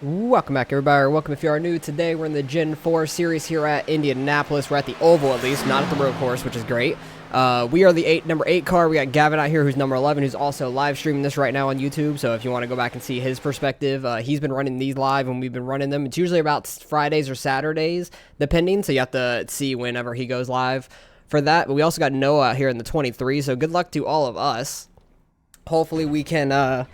Welcome back, everybody, or welcome if you are new. Today we're in the Gen 4 series here at Indianapolis. We're at the Oval, at least, not at the road course, which is great. We are the number 8 car. We got Gavin out here, who's number 11, who's also live streaming this right now on YouTube. So if you want to go back and see his perspective, he's been running these live and we've been running them. It's usually about Fridays or Saturdays, depending. So you have to see whenever he goes live for that. But we also got Noah out here in the 23. So good luck to all of us. Hopefully we can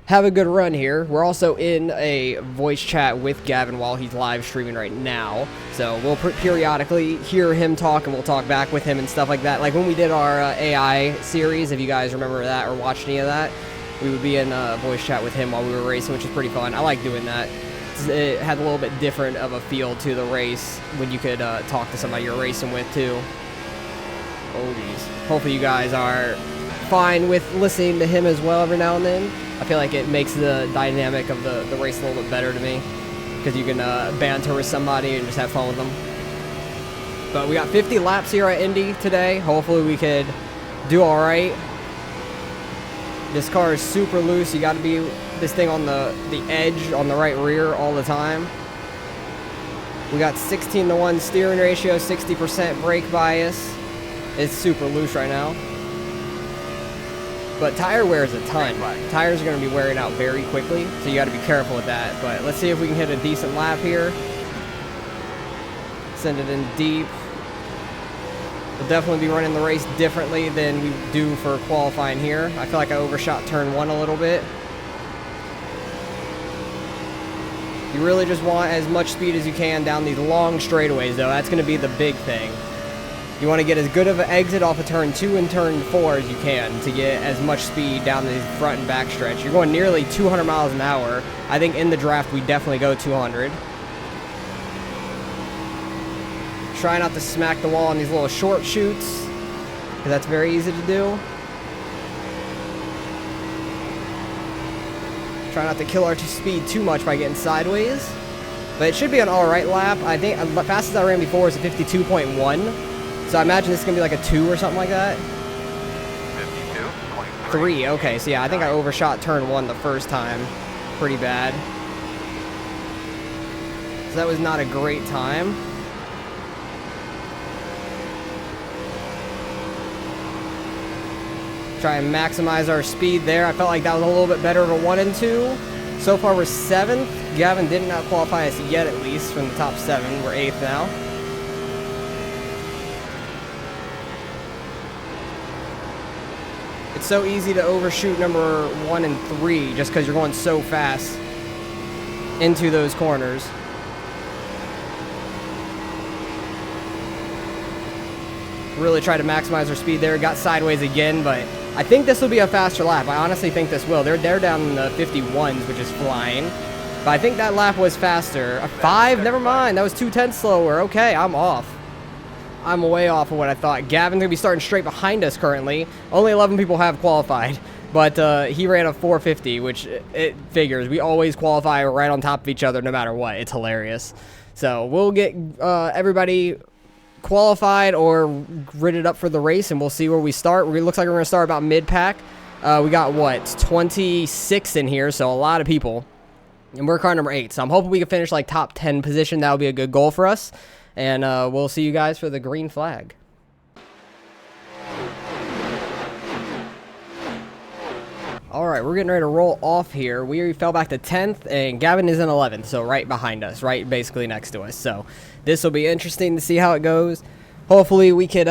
have a good run here. We're also in a voice chat with Gavin while he's live streaming right now. So we'll periodically hear him talk and we'll talk back with him and stuff like that. Like when we did our AI series, if you guys remember that or watched any of that, we would be in a voice chat with him while we were racing, which is pretty fun. I like doing that. It had a little bit different of a feel to the race when you could talk to somebody you're racing with too. Oh geez. Hopefully you guys are fine with listening to him as well every now and then. I feel like it makes the dynamic of the race a little bit better to me, because you can banter with somebody and just have fun with them. But we got 50 laps here at Indy today. Hopefully we could do all right. This car is super loose. You got to be this thing on the edge on the right rear all the time. We got 16:1 steering ratio, 60% brake bias. It's super loose right now. But tire wears a ton. Tires are going to be wearing out very quickly, so you got to be careful with that. But let's see if we can hit a decent lap here. Send it in deep. We'll definitely be running the race differently than we do for qualifying here. I feel like I overshot turn 1 a little bit. You really just want as much speed as you can down these long straightaways, though. That's going to be the big thing. You want to get as good of an exit off of turn 2 and turn 4 as you can to get as much speed down the front and back stretch. You're going nearly 200 miles an hour. I think in the draft we definitely go 200. Try not to smack the wall on these little short chutes, because that's very easy to do. Try not to kill our speed too much by getting sideways. But it should be an alright lap. I think the fastest I ran before was a 52.1. So I imagine this is going to be like a 2 or something like that. 3, okay. So yeah, I think I overshot turn 1 the first time. Pretty bad. So that was not a great time. Try and maximize our speed there. I felt like that was a little bit better of a 1 and 2. So far we're 7th. Gavin did not qualify us yet, at least, from the top 7. We're 8th now. It's so easy to overshoot number 1 and 3 just because you're going so fast into those corners. Really tried to maximize our speed there. Got sideways again, but I think this will be a faster lap. I honestly think this will. They're down in the 51s, which is flying. But I think that lap was faster. A 5? Never mind. That was 2/10 slower. Okay, I'm off. I'm way off of what I thought. Gavin's going to be starting straight behind us currently. Only 11 people have qualified, but he ran a 450, which it figures. We always qualify right on top of each other no matter what. It's hilarious. So we'll get everybody qualified or ridded up for the race, and we'll see where we start. It looks like we're going to start about mid-pack. We got, what, 26 in here, so a lot of people. And we're car number 8, so I'm hoping we can finish like top 10 position. That would be a good goal for us. And we'll see you guys for the green flag. Alright, we're getting ready to roll off here. We fell back to 10th, and Gavin is in 11th, so right behind us, right basically next to us. So this will be interesting to see how it goes. Hopefully we could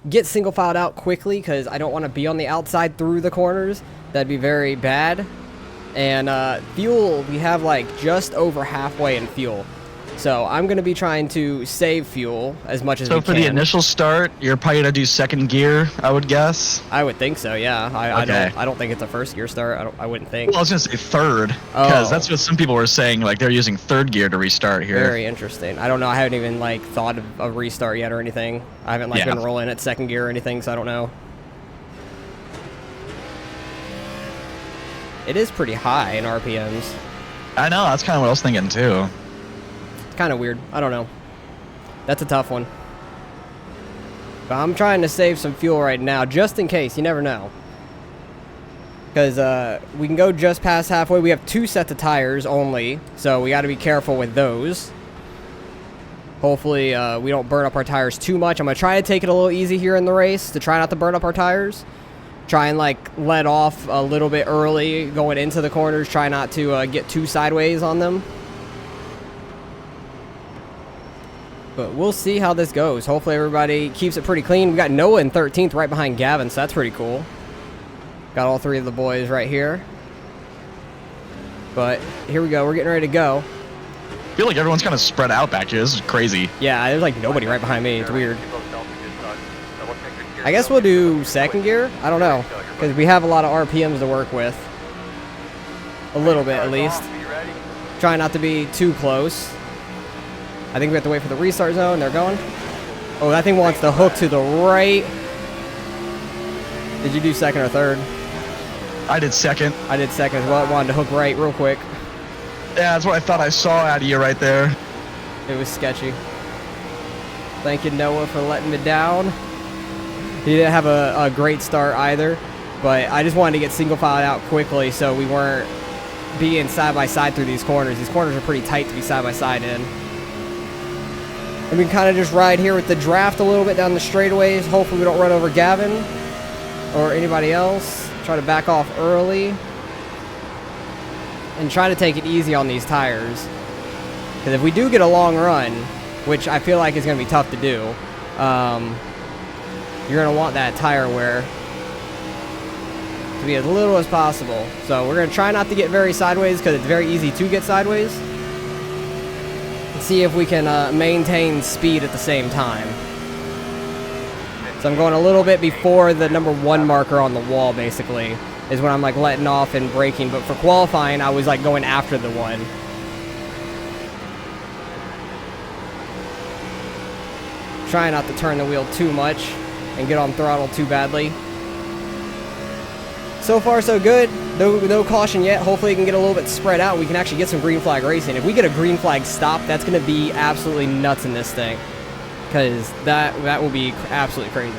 get single filed out quickly, because I don't want to be on the outside through the corners. That'd be very bad. And fuel, we have like just over halfway in fuel. So I'm going to be trying to save fuel as much as we can. So for the initial start, you're probably going to do second gear, I would guess? I would think so, yeah. I don't think it's a first gear start. I wouldn't think. Well, I was going to say third, because that's what some people were saying. Like, they're using third gear to restart here. Very interesting. I don't know. I haven't even, like, thought of a restart yet or anything. I haven't, like, been rolling at second gear or anything, so I don't know. It is pretty high in RPMs. I know. That's kind of what I was thinking, too. Kind of weird. I don't know. That's a tough one. But I'm trying to save some fuel right now, just in case. You never know. because we can go just past halfway. We have 2 sets of tires only, so we got to be careful with those. Hopefully we don't burn up our tires too much. I'm going to try to take it a little easy here in the race to try not to burn up our tires. Try and like let off a little bit early going into the corners. Try not to get too sideways on them. But we'll see how this goes. Hopefully everybody keeps it pretty clean. We got Noah in 13th right behind Gavin, so that's pretty cool. Got all 3 of the boys right here. But here we go. We're getting ready to go. I feel like everyone's kind of spread out back here. This is crazy. Yeah, there's like nobody right behind me. It's weird. I guess we'll do 2nd gear. I don't know, because we have a lot of RPMs to work with. A little bit, at least. Try not to be too close. I think we have to wait for the restart zone. They're going. Oh, that thing wants to hook to the right. Did you do 2nd or 3rd? I did 2nd. I did 2nd as well. It wanted to hook right real quick. Yeah, that's what I thought I saw out of you right there. It was sketchy. Thank you, Noah, for letting me down. He didn't have a great start either, but I just wanted to get single filed out quickly so we weren't being side by side through these corners. These corners are pretty tight to be side by side in. And we can kind of just ride here with the draft a little bit down the straightaways. Hopefully we don't run over Gavin or anybody else. Try to back off early. And try to take it easy on these tires. Because if we do get a long run, which I feel like is going to be tough to do, you're going to want that tire wear to be as little as possible. So we're going to try not to get very sideways because it's very easy to get sideways. And see if we can maintain speed at the same time. So I'm going a little bit before the number 1 marker on the wall, basically, is when I'm like letting off and braking. But for qualifying, I was like going after the 1. Try not to turn the wheel too much and get on throttle too badly. So far, so good. No caution yet. Hopefully, it can get a little bit spread out. We can actually get some green flag racing. If we get a green flag stop, that's going to be absolutely nuts in this thing. Because that will be absolutely crazy.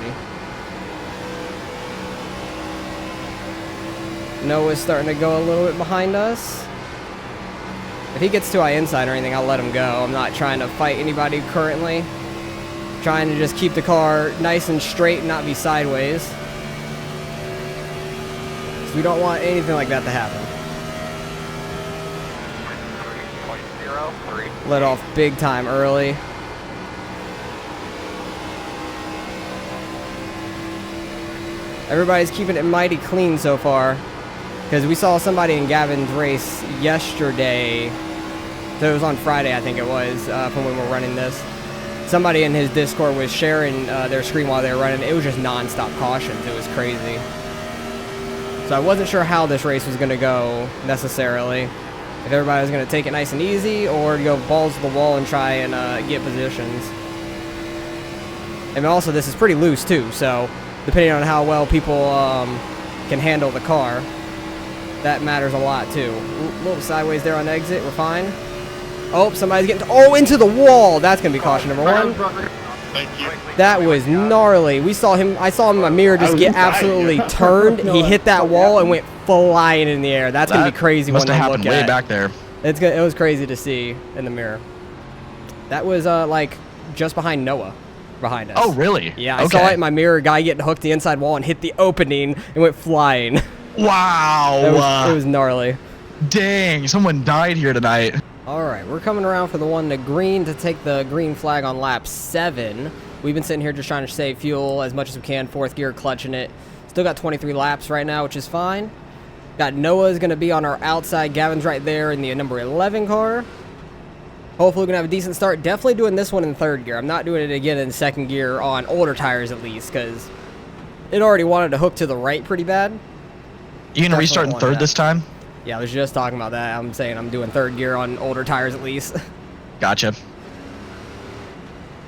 Noah's starting to go a little bit behind us. If he gets to our inside or anything, I'll let him go. I'm not trying to fight anybody currently. Trying to just keep the car nice and straight and not be sideways. So we don't want anything like that to happen. Let off big time early. Everybody's keeping it mighty clean so far. Because we saw somebody in Gavin's race yesterday. So it was on Friday, I think it was, from when we were running this. Somebody in his Discord was sharing their screen while they were running. It was just non-stop cautions. It was crazy. So I wasn't sure how this race was going to go necessarily. If everybody was going to take it nice and easy or go balls to the wall and try and get positions. And also this is pretty loose too. So depending on how well people can handle the car, that matters a lot too. A little sideways there on exit. We're fine. Oh, somebody's getting into the wall. That's going to be caution number 1. That was gnarly. We saw him. I saw him in my mirror just get absolutely turned. He hit that wall and went flying in the air. That's going to be crazy when they look at. Must have happened way back there. It was crazy to see in the mirror. That was like just behind Noah, behind us. Oh, really? Yeah, I saw it in my mirror. Guy getting hooked the inside wall and hit the opening and went flying. Wow. It was gnarly. Dang, someone died here tonight. All right, we're coming around for the 1 to green to take the green flag on lap 7. We've been sitting here just trying to save fuel as much as we can. 4th gear, clutching it. Still got 23 laps right now, which is fine. Got Noah's going to be on our outside. Gavin's right there in the number 11 car. Hopefully we're going to have a decent start. Definitely doing this one in 3rd gear. I'm not doing it again in 2nd gear on older tires at least, because it already wanted to hook to the right pretty bad. You going to restart in 3rd this time? Yeah, I was just talking about that. I'm saying I'm doing 3rd gear on older tires at least. Gotcha.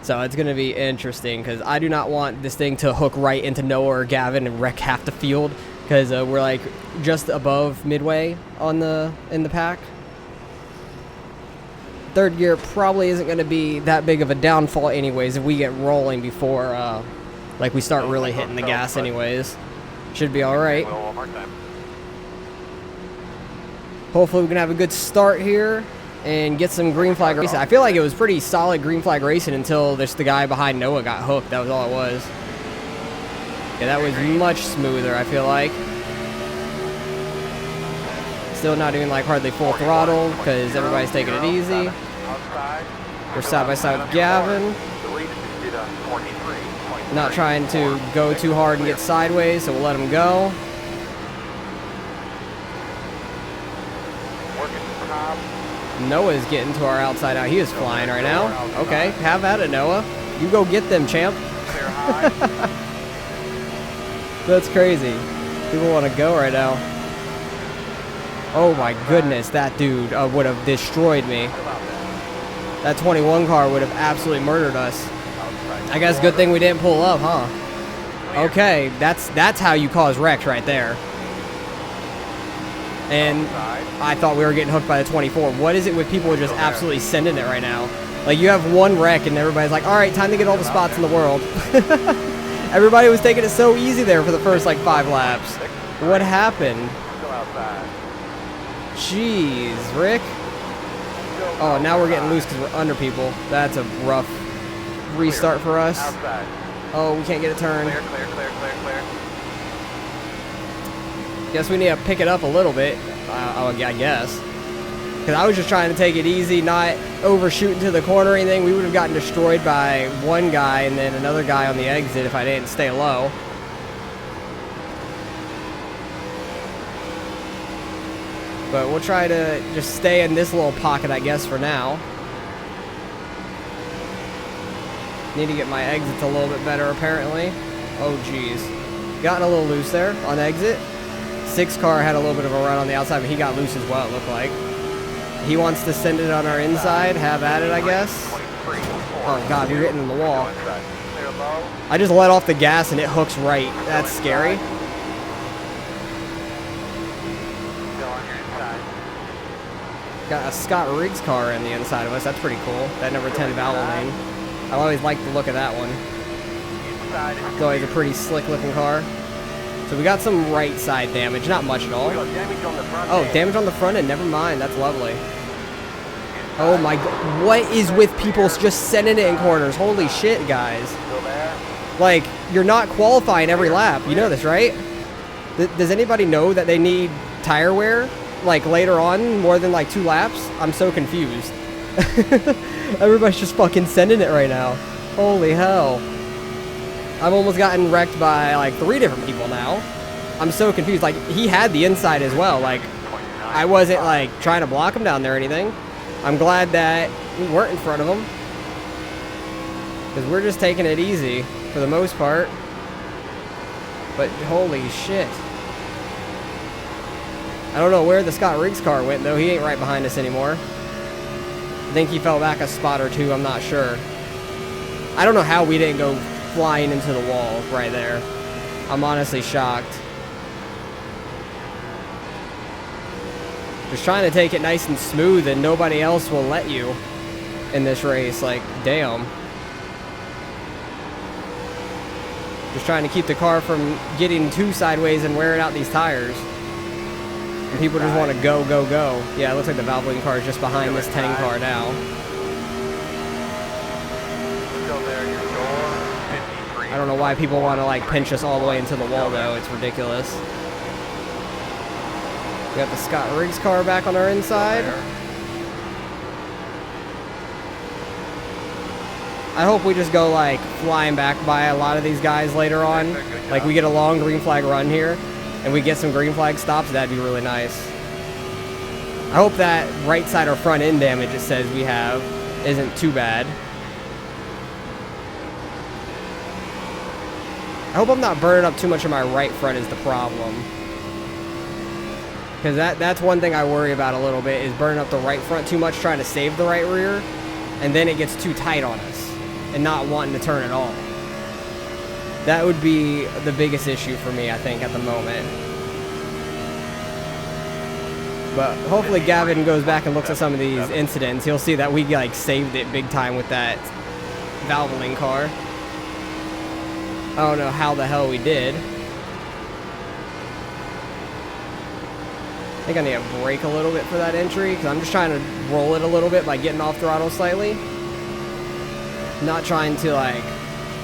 So it's going to be interesting because I do not want this thing to hook right into Noah or Gavin and wreck half the field because we're like just above midway on in the pack. 3rd gear probably isn't going to be that big of a downfall anyways if we get rolling before like we start really hitting the gas anyways. Should be all right. Hopefully we can have a good start here and get some green flag racing. I feel like it was pretty solid green flag racing until the guy behind Noah got hooked. That was all it was. Yeah, that was much smoother, I feel like. Still not doing like hardly full throttle because everybody's taking it easy. We're side by side with Gavin. Not trying to go too hard and get sideways, so we'll let him go. Noah's getting to our outside out. He is flying right now. Okay, have at it, Noah. You go get them, champ. That's crazy. People want to go right now. Oh my goodness, that dude would have destroyed me. That 21 car would have absolutely murdered us. I guess good thing we didn't pull up, huh? Okay, that's how you cause wrecks right there. And I thought we were getting hooked by the 24. What is it with people just absolutely sending it right now? Like, you have one wreck and everybody's like, all right, time to get all the spots in the world. Everybody was taking it so easy there for the first, like, 5 laps. What happened? Jeez, Rick. Oh, now we're getting loose because we're under people. That's a rough restart for us. Oh, we can't get a turn. Clear. Guess we need to pick it up a little bit, I guess. Because I was just trying to take it easy, not overshooting to the corner or anything. We would have gotten destroyed by one guy and then another guy on the exit if I didn't stay low. But we'll try to just stay in this little pocket, I guess, for now. Need to get my exits a little bit better, apparently. Oh, geez. Gotten a little loose there on exit. 6 car had a little bit of a run on the outside, but he got loose as well, it looked like. He wants to send it on our inside. Have at it, I guess. Oh, God, you're hitting the wall. I just let off the gas, and it hooks right. That's scary. Got a Scott Riggs car in the inside of us. That's pretty cool. That number 10 Valvoline. I always like the look of that one. It's always a pretty slick looking car. So we got some right side damage. Not much at all. Oh, damage on the front end. Never mind. That's lovely. Oh my God. What is with people just sending it in corners? Holy shit, guys. Like, you're not qualifying every lap. You know this, right? Does anybody know that they need tire wear? Like later on, more than like 2 laps? I'm so confused. Everybody's just fucking sending it right now. Holy hell. I've almost gotten wrecked by like 3 different people now. I'm so confused. Like, he had the inside as well. Like, I wasn't like trying to block him down there or anything. I'm glad that we weren't in front of him. Because we're just taking it easy for the most part. But holy shit. I don't know where the Scott Riggs car went, though. He ain't right behind us anymore. I think he fell back a spot or 2. I'm not sure. I don't know how we didn't go flying into the wall right there. I'm honestly shocked. Just trying to take it nice and smooth, and nobody else will let you in this race. Like, damn. Just trying to keep the car from getting too sideways and wearing out these tires. And people just want to go, go, go. Yeah, it looks like the Valvoline car is just behind this 10 car now. I don't know why people want to like pinch us all the way into the wall, though. It's ridiculous. We got the Scott Riggs car back on our inside. I hope we just go like flying back by a lot of these guys later on. Like, we get a long green flag run here and we get some green flag stops. That'd be really nice. I hope that right side or front end damage it says we have isn't too bad. I hope I'm not burning up too much of my right front is the problem. Because that's one thing I worry about a little bit, is burning up the right front too much, trying to save the right rear, and then it gets too tight on us, and not wanting to turn at all. That would be the biggest issue for me, I think, at the moment. But hopefully Gavin goes back and looks at some of these incidents. He'll see that we like saved it big time with that Valvoline car. I don't know how the hell we did. I think I need to brake a little bit for that entry because I'm just trying to roll it a little bit by getting off throttle slightly. Not trying to like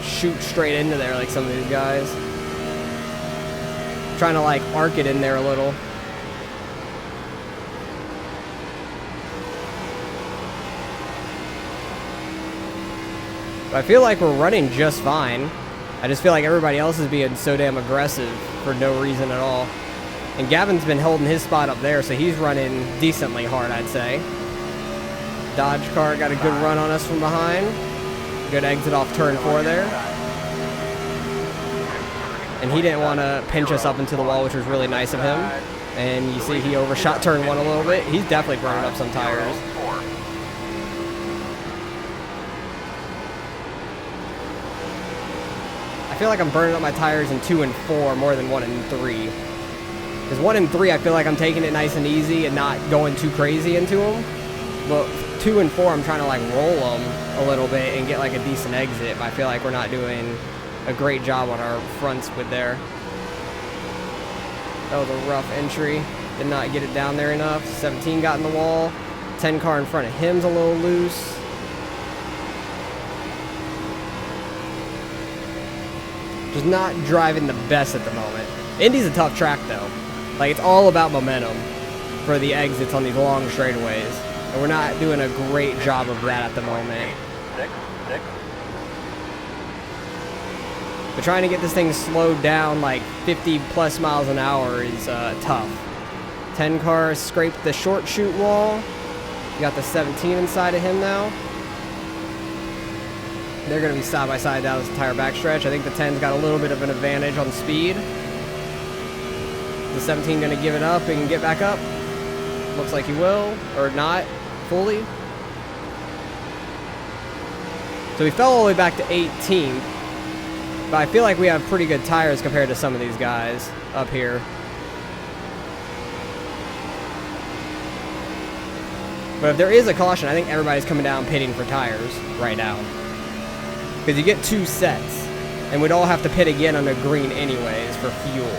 shoot straight into there like some of these guys. Trying to like arc it in there a little. But I feel like we're running just fine. I just feel like everybody else is being so damn aggressive for no reason at all. And Gavin's been holding his spot up there, so he's running decently hard, I'd say. Dodge car got a good run on us from behind. Good exit off turn 4 there. And he didn't want to pinch us up into the wall, which was really nice of him. And you see he overshot turn 1 a little bit. He's definitely burning up some tires. I feel like I'm burning up my tires in 2 and 4 more than 1 and 3. Because 1 and 3, I feel like I'm taking it nice and easy and not going too crazy into them. But 2 and 4, I'm trying to like roll them a little bit and get like a decent exit. But I feel like we're not doing a great job on our fronts with there. That was a rough entry. Did not get it down there enough. 17 got in the wall. 10 car in front of him's a little loose. Just not driving the best at the moment. Indy's a tough track though. Like it's all about momentum for the exits on these long straightaways. And we're not doing a great job of that at the moment. But trying to get this thing slowed down like 50 plus miles an hour is tough. 10 car scraped the short chute wall. You got the 17 inside of him now. They're going to be side by side down this entire backstretch. I think the 10's got a little bit of an advantage on speed. The 17 going to give it up and get back up. Looks like he will, or not fully. So we fell all the way back to 18th. But I feel like we have pretty good tires compared to some of these guys up here. But if there is a caution, I think everybody's coming down pitting for tires right now. Because you get 2 sets, and we'd all have to pit again under green anyways for fuel.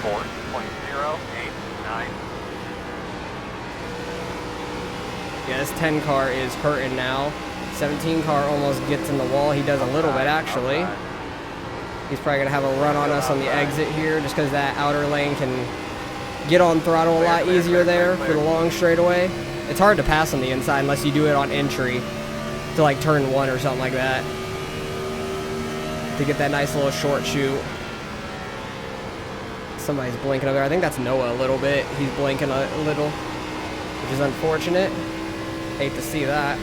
54.089. Yeah, this 10 car is hurting now. 17 car almost gets in the wall. He does a little bit actually. He's probably going to have a run on us on the exit here just because that outer lane can get on throttle a lot easier there for the long straightaway. It's hard to pass on the inside unless you do it on entry to like turn 1 or something like that to get that nice little short chute. Somebody's blinking over there. I think that's Noah a little bit. He's blinking a little, which is unfortunate. Hate to see that.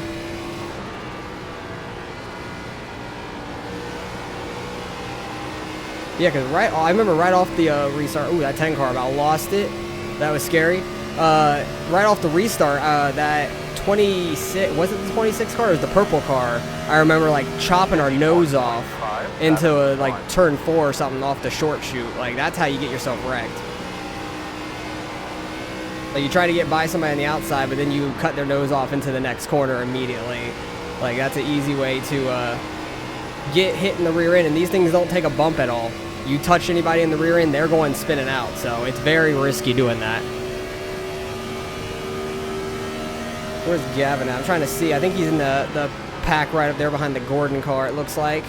Yeah, because I remember right off the restart, ooh, that 10 car about lost it. That was scary. Right off the restart, that 26, was it the 26 car or was it the purple car? I remember like chopping our nose off into like turn 4 or something off the short chute. Like that's how you get yourself wrecked. Like you try to get by somebody on the outside, but then you cut their nose off into the next corner immediately. Like that's an easy way to get hit in the rear end, and these things don't take a bump at all. You touch anybody in the rear end, they're going spinning out, so it's very risky doing that. Where's Gavin at? I'm trying to see. I think he's in the pack right up there behind the Gordon car, it looks like.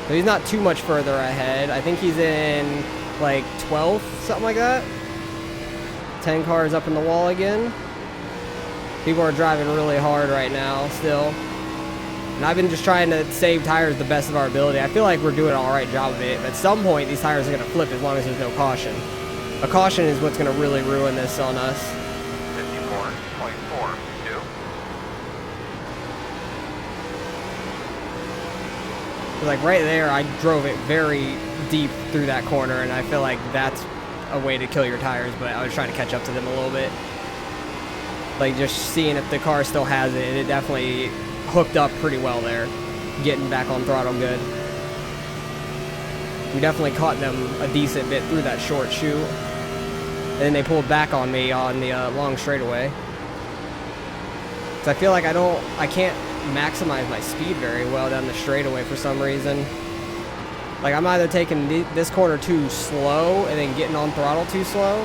So he's not too much further ahead. I think he's in like 12th, something like that. 10 cars up in the wall again. People are driving really hard right now still. And I've been just trying to save tires the best of our ability. I feel like we're doing an alright job of it. But at some point, these tires are going to flip as long as there's no caution. A caution is what's going to really ruin this on us. 54.42. Like right there, I drove it very deep through that corner, and I feel like that's a way to kill your tires, but I was trying to catch up to them a little bit. Like just seeing if the car still has it, and it definitely hooked up pretty well there, getting back on throttle good. We definitely caught them a decent bit through that short chute, and then they pulled back on me on the long straightaway. So I feel like I can't maximize my speed very well down the straightaway for some reason. Like I'm either taking this corner too slow and then getting on throttle too slow,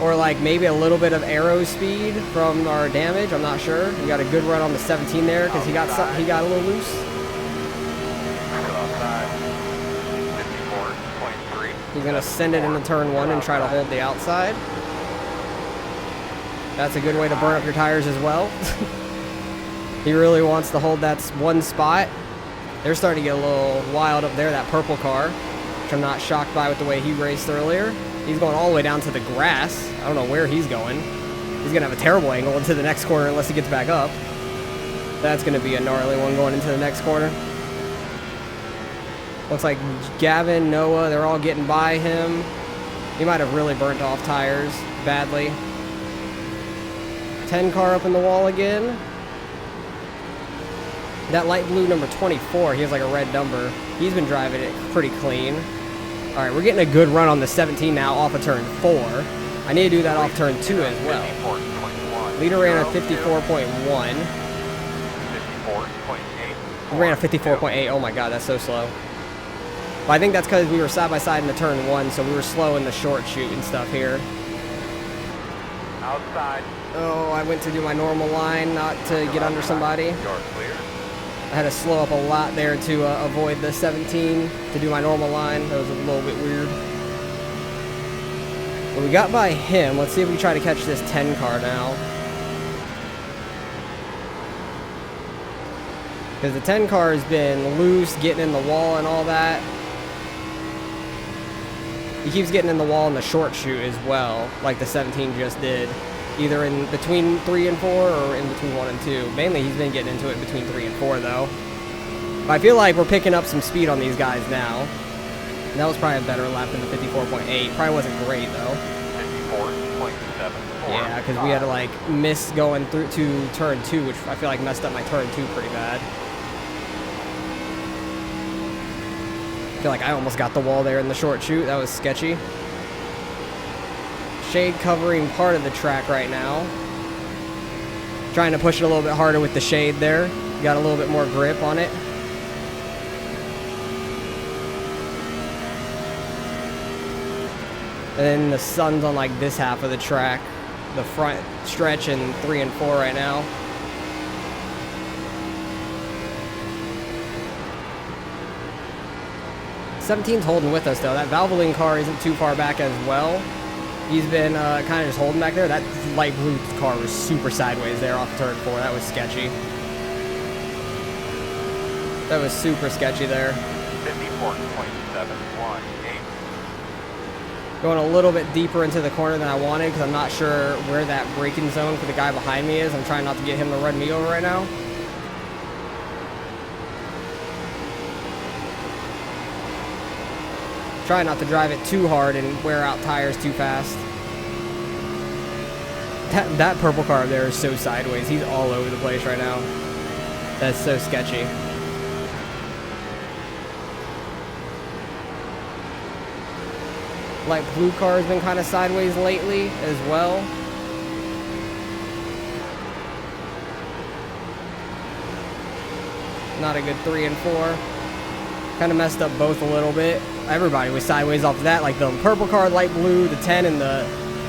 or like maybe a little bit of aero speed from our damage. I'm not sure. We got a good run on the 17 there because he got a little loose. Go outside. 54.3. He's gonna send it into turn 1 and try to hold the outside. That's a good way to burn up your tires as well. He really wants to hold that one spot. They're starting to get a little wild up there, that purple car, which I'm not shocked by with the way he raced earlier. He's going all the way down to the grass. I don't know where he's going. He's gonna have a terrible angle into the next corner unless he gets back up. That's gonna be a gnarly one going into the next corner. Looks like Gavin, Noah, they're all getting by him. He might have really burnt off tires badly. 10 car up in the wall again. That light blue number 24, he has like a red number. He's been driving it pretty clean. All right, we're getting a good run on the 17 now off of turn 4. I need to do that off turn 2 as well. Leader ran a 54.1. 54.8. He ran a 54.8. Oh my God, that's so slow. But I think that's because we were side by side in the turn 1, so we were slow in the short shoot and stuff here. Outside. Oh, I went to do my normal line, not to get under somebody. You're clear. I had to slow up a lot there to avoid the 17 to do my normal line. That was a little bit weird. But we got by him. Let's see if we try to catch this 10 car now. Because the 10 car has been loose, getting in the wall and all that. He keeps getting in the wall in the short shoot as well, like the 17 just did. Either in between 3 and 4 or in between 1 and 2. Mainly he's been getting into it between 3 and 4 though. But I feel like we're picking up some speed on these guys now. And that was probably a better lap than the 54.8. Probably wasn't great though. 54.7. Yeah, because we had to like miss going through to turn 2, which I feel like messed up my turn 2 pretty bad. I feel like I almost got the wall there in the short shoot. That was sketchy. Shade covering part of the track right now. Trying to push it a little bit harder with the shade there. Got a little bit more grip on it. And then the sun's on like this half of the track. The front stretch in 3 and 4 right now. '17's holding with us though. That Valvoline car isn't too far back as well. He's been kind of just holding back there. That light blue car was super sideways there off turn 4. That was sketchy. That was super sketchy there. 54.718. Going a little bit deeper into the corner than I wanted because I'm not sure where that braking zone for the guy behind me is. I'm trying not to get him to run me over right now. Try not to drive it too hard and wear out tires too fast. That purple car there is so sideways. He's all over the place right now. That's so sketchy. Light blue car has been kind of sideways lately as well. Not a good 3 and 4. Kind of messed up both a little bit. Everybody was sideways off of that, like the purple car, light blue, the 10, and the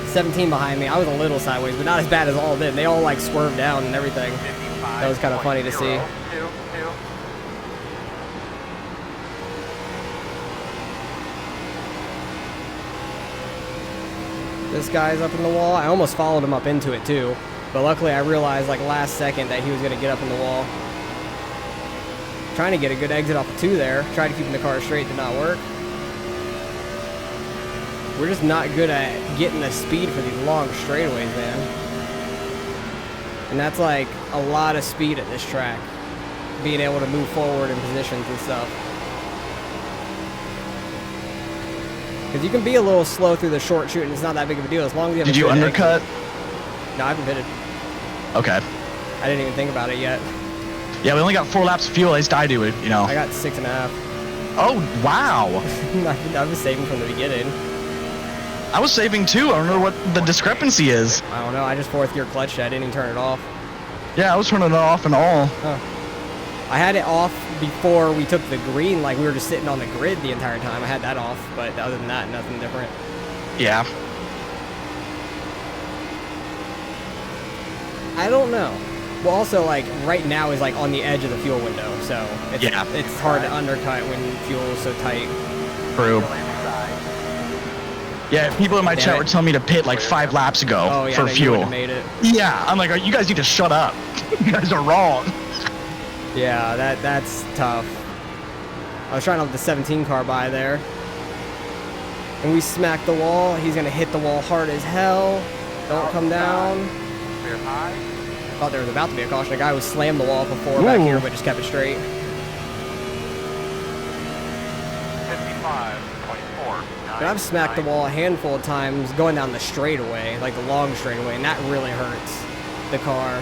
17 behind me. I was a little sideways, but not as bad as all of them. They all like swerved down and everything. That was kind of funny to see. This guy's up in the wall. I almost followed him up into it too, but luckily I realized like last second that he was going to get up in the wall. Trying to get a good exit off of 2 there. Tried to keep the car straight, did not work. We're just not good at getting the speed for these long straightaways, man. And that's like a lot of speed at this track. Being able to move forward in positions and stuff. Because you can be a little slow through the short shoot and it's not that big of a deal as long as you have Did you undercut? No, I haven't pitted. Okay. I didn't even think about it yet. Yeah, we only got 4 laps of fuel. At least I do it, you know. I got 6.5. Oh, wow. I was saving from the beginning. I was saving too. I don't know what the discrepancy is. I don't know. I just 4th gear clutched it. I didn't even turn it off. Yeah, I was turning it off and all. Huh. I had it off before we took the green. Like we were just sitting on the grid the entire time. I had that off, but other than that, nothing different. Yeah. I don't know. Well, also, like, right now is, like, on the edge of the fuel window, so it's hard to undercut when fuel is so tight. True. Yeah, people in my chat were telling me to pit like 5 laps ago for fuel. Made it. Yeah, I'm like, you guys need to shut up. You guys are wrong. Yeah, that's tough. I was trying to let the 17 car by there. And we smacked the wall. He's going to hit the wall hard as hell. Don't come down. Thought there was about to be a caution. A guy who slammed the wall before back here, but just kept it straight. 55.4. But I've smacked the wall a handful of times going down the straightaway, like the long straightaway, and that really hurts the car.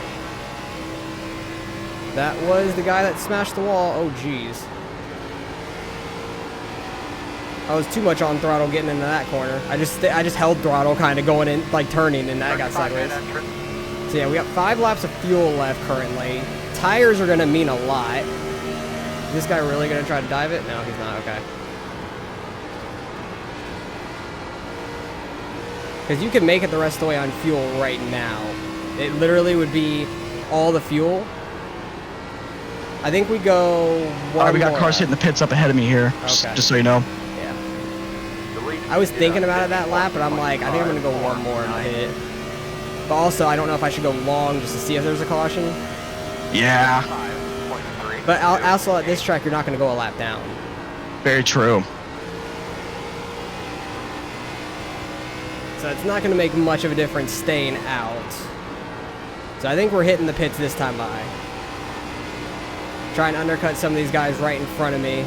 That was the guy that smashed the wall. Oh, jeez. I was too much on throttle getting into that corner. I just held throttle, kind of going in, like turning, and that got sideways. So yeah, we got 5 laps of fuel left currently. Tires are gonna mean a lot. Is this guy really gonna try to dive it? No, he's not. Okay. Because you can make it the rest of the way on fuel right now. It literally would be all the fuel. I think we go one All right, we got more cars lap. hitting the pits up ahead of me here, Okay. just so you know. Yeah. I was thinking about it that lap, but I'm like, I think I'm going to go one more and hit. But also, I don't know if I should go long just to see if there's a caution. Yeah, But also at this track, you're not going to go a lap down. very true. So it's not going to make much of a difference staying out. So I think we're hitting the pits this time by. Trying to undercut some of these guys right in front of me.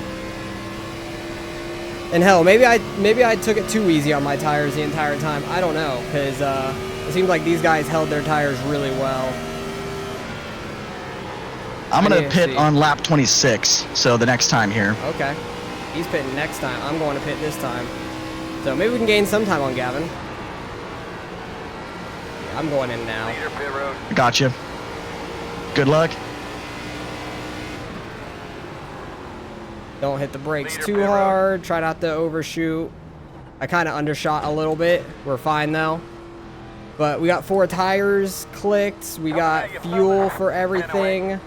And hell, maybe I took it too easy on my tires the entire time. I don't know, because it seems like these guys held their tires really well. I'm going to pit on lap 26, so the next time here. Okay. He's pitting next time. I'm going to pit this time. So maybe we can gain some time on Gavin. Yeah, I'm going in now. Gotcha. Good luck. Don't hit the brakes too hard. Try not to overshoot. I kind of undershot a little bit. We're fine though. But we got 4 tires clicked. We got fuel for everything.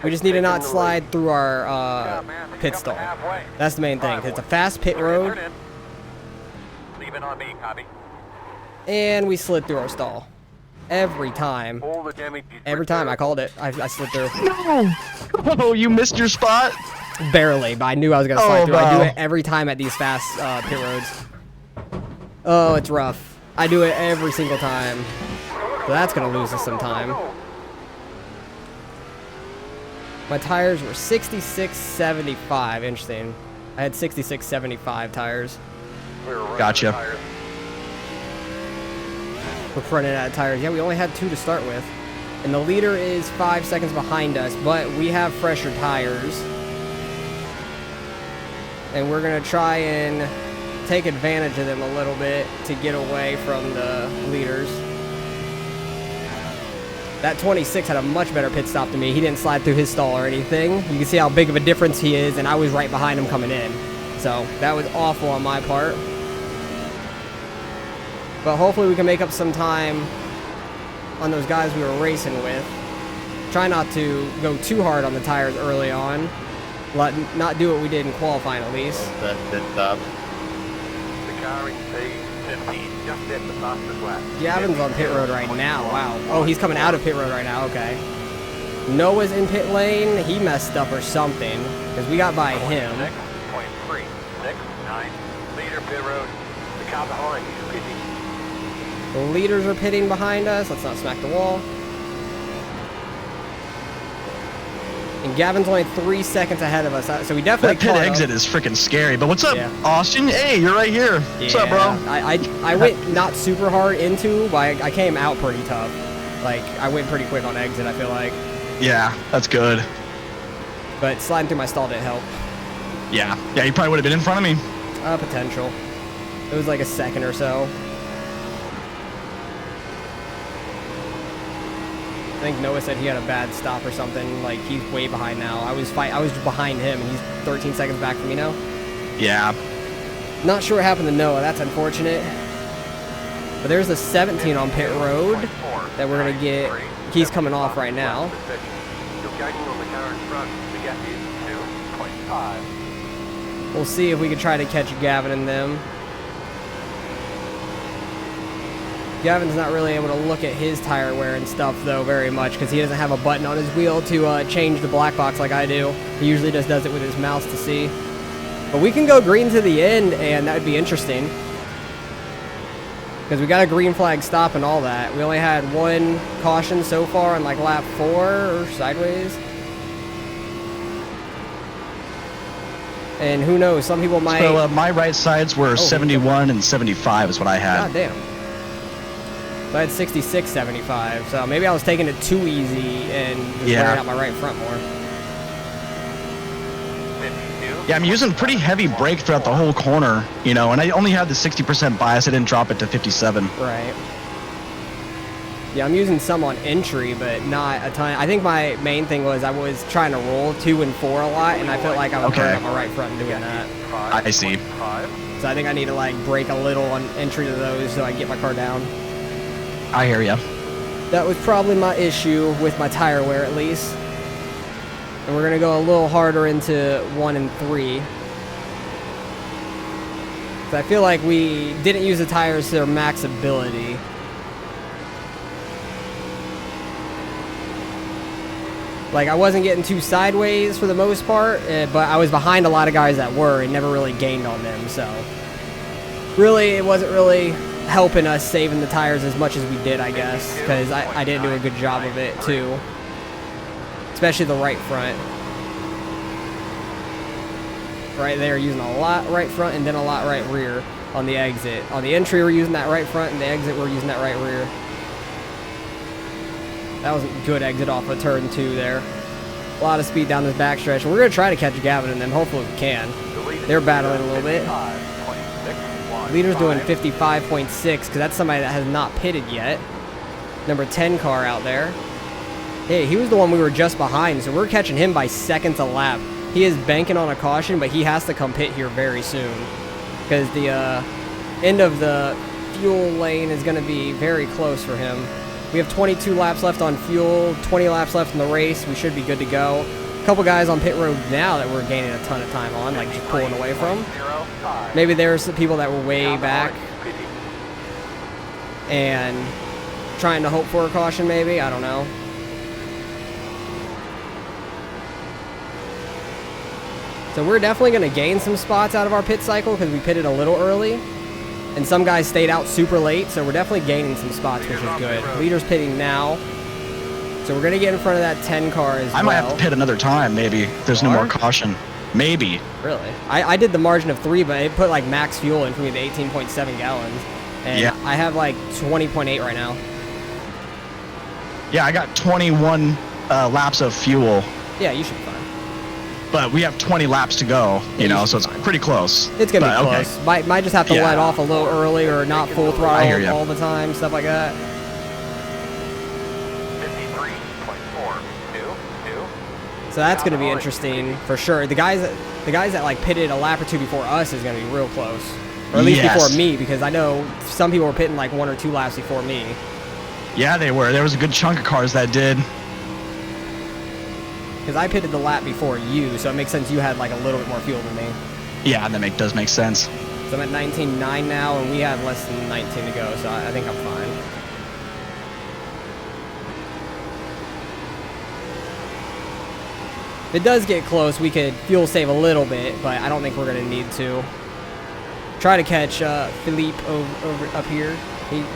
We just need to not slide through our pit stall. That's the main thing. It's a fast pit road. And we slid through our stall. Every time. Every time I called it. I slid through. No! Oh, you missed your spot? Barely, but I knew I was going to slide through. I do it every time at these fast pit roads. Oh, it's rough. I do it every single time. So that's going to lose us some time. My tires were 66.75. Interesting. I had 66.75 tires. Gotcha. We're running out of tires. Yeah, we only had 2 to start with. And the leader is 5 seconds behind us, but we have fresher tires. And we're going to try and take advantage of them a little bit to get away from the leaders. That 26 had a much better pit stop than me. He didn't slide through his stall or anything. You can see how big of a difference he is, and I was right behind him coming in. So that was awful on my part. But hopefully we can make up some time on those guys we were racing with. Try not to go too hard on the tires early on. Not do what we did in qualifying at least. The car in P15 just hit the fastest lap. Gavin's on pit road right now. Wow. Oh, he's coming out of pit road right now. Okay. Noah's in pit lane. He messed up or something because we got by him. 6.369 leader pit road. The car behind you pitting. The leaders are pitting behind us. Let's not smack the wall. And Gavin's only 3 seconds ahead of us, so we definitely That pit exit is freaking scary. But what's up, Austin? Hey, you're right here. What's up, bro? I went not super hard into, but I came out pretty tough. Like, I went pretty quick on exit, I feel like. Yeah, that's good. But sliding through my stall didn't help. Yeah, you probably would have been in front of me. Potential. It was like a second or so. I think Noah said he had a bad stop or something. Like, he's way behind now. I was behind him, and he's 13 seconds back from me now. Yeah. Not sure what happened to Noah. That's unfortunate. But there's a 17 on pit road that we're going to get. He's coming off right now. We'll see if we can try to catch Gavin and them. Gavin's not really able to look at his tire wear and stuff, though, very much, because he doesn't have a button on his wheel to change the black box like I do. He usually just does it with his mouse to see. But we can go green to the end, and that would be interesting. Because we got a green flag stop and all that. We only had one caution so far on like lap 4 or sideways. And who knows, some people might... So my right sides were 71 and 75 is what I had. God damn. So I had 66, 75. So maybe I was taking it too easy and just wearing out my right front more. Yeah, I'm using pretty heavy brake throughout the whole corner, you know, and I only had the 60% bias. I didn't drop it to 57. Right. Yeah, I'm using some on entry, but not a ton. I think my main thing was I was trying to roll 2 and 4 a lot, and I felt like I was burning up my right front doing that. I see. So I think I need to like brake a little on entry to those so I can get my car down. I hear ya. That was probably my issue with my tire wear, at least. And we're going to go a little harder into 1 and 3. So I feel like we didn't use the tires to their max ability. Like, I wasn't getting too sideways for the most part, but I was behind a lot of guys that were and never really gained on them. So really, it wasn't really helping us saving the tires as much as we did, I guess, because I didn't do a good job of it, too. Especially the right front. Right there, using a lot right front and then a lot right rear on the exit. On the entry, we're using that right front, and the exit, we're using that right rear. That was a good exit off of turn 2 there. A lot of speed down this backstretch. And we're going to try to catch Gavin and them. Hopefully we can. They're battling a little bit. Leader's doing 55.6 because that's somebody that has not pitted yet. Number 10 car out there. Hey, he was the one we were just behind, so we're catching him by seconds a lap. He is banking on a caution, but he has to come pit here very soon because the end of the fuel lane is going to be very close for him. We have 22 laps left on fuel, 20 laps left in the race. We should be good to go. A couple guys on pit road now that we're gaining a ton of time on, like just pulling away from. Maybe there's some people that were way back and trying to hope for a caution, maybe. I don't know. So we're definitely going to gain some spots out of our pit cycle because we pitted a little early. And some guys stayed out super late, so we're definitely gaining some spots, which is good. Leader's pitting now. So we're going to get in front of that 10 car as well. I might have to pit another time, maybe, if there's no more caution. Maybe. Really? I did the margin of 3, but it put like max fuel in for me to 18.7 gallons. And yeah. I have like 20.8 right now. Yeah, I got 21 laps of fuel. Yeah, you should be fine. But we have 20 laps to go, you know, so it's pretty close. It's going to be close. Okay. Might just have to let off a little early or not full throttle all the time, stuff like that. 53.4. So that's going to be interesting for sure. The guys that like pitted a lap or 2 before us is going to be real close. Or at least before me, because I know some people were pitting like 1 or 2 laps before me. Yeah, they were. There was a good chunk of cars that did. Because I pitted the lap before you, so it makes sense you had like a little bit more fuel than me. Yeah, that does make sense. So I'm at 19.9 now, and we have less than 19 to go, so I think I'm fine. If it does get close, we could fuel save a little bit, but I don't think we're going to need to. Try to catch Philippe over up here.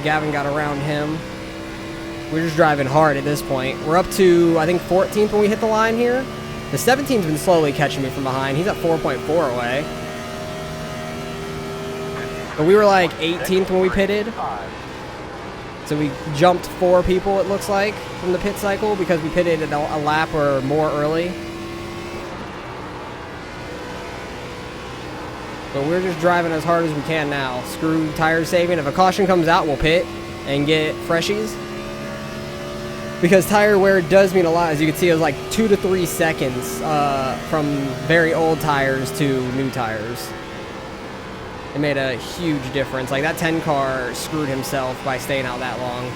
Gavin got around him. We're just driving hard at this point. We're up to, I think, 14th when we hit the line here. The 17th's been slowly catching me from behind. He's at 4.4 away. But we were like 18th when we pitted. So we jumped 4 people, it looks like, from the pit cycle because we pitted a lap or more early. But we're just driving as hard as we can now. Screw tire saving. If a caution comes out, we'll pit and get freshies. Because tire wear does mean a lot. As you can see, it was like 2 to 3 seconds from very old tires to new tires. It made a huge difference. Like, that 10 car screwed himself by staying out that long.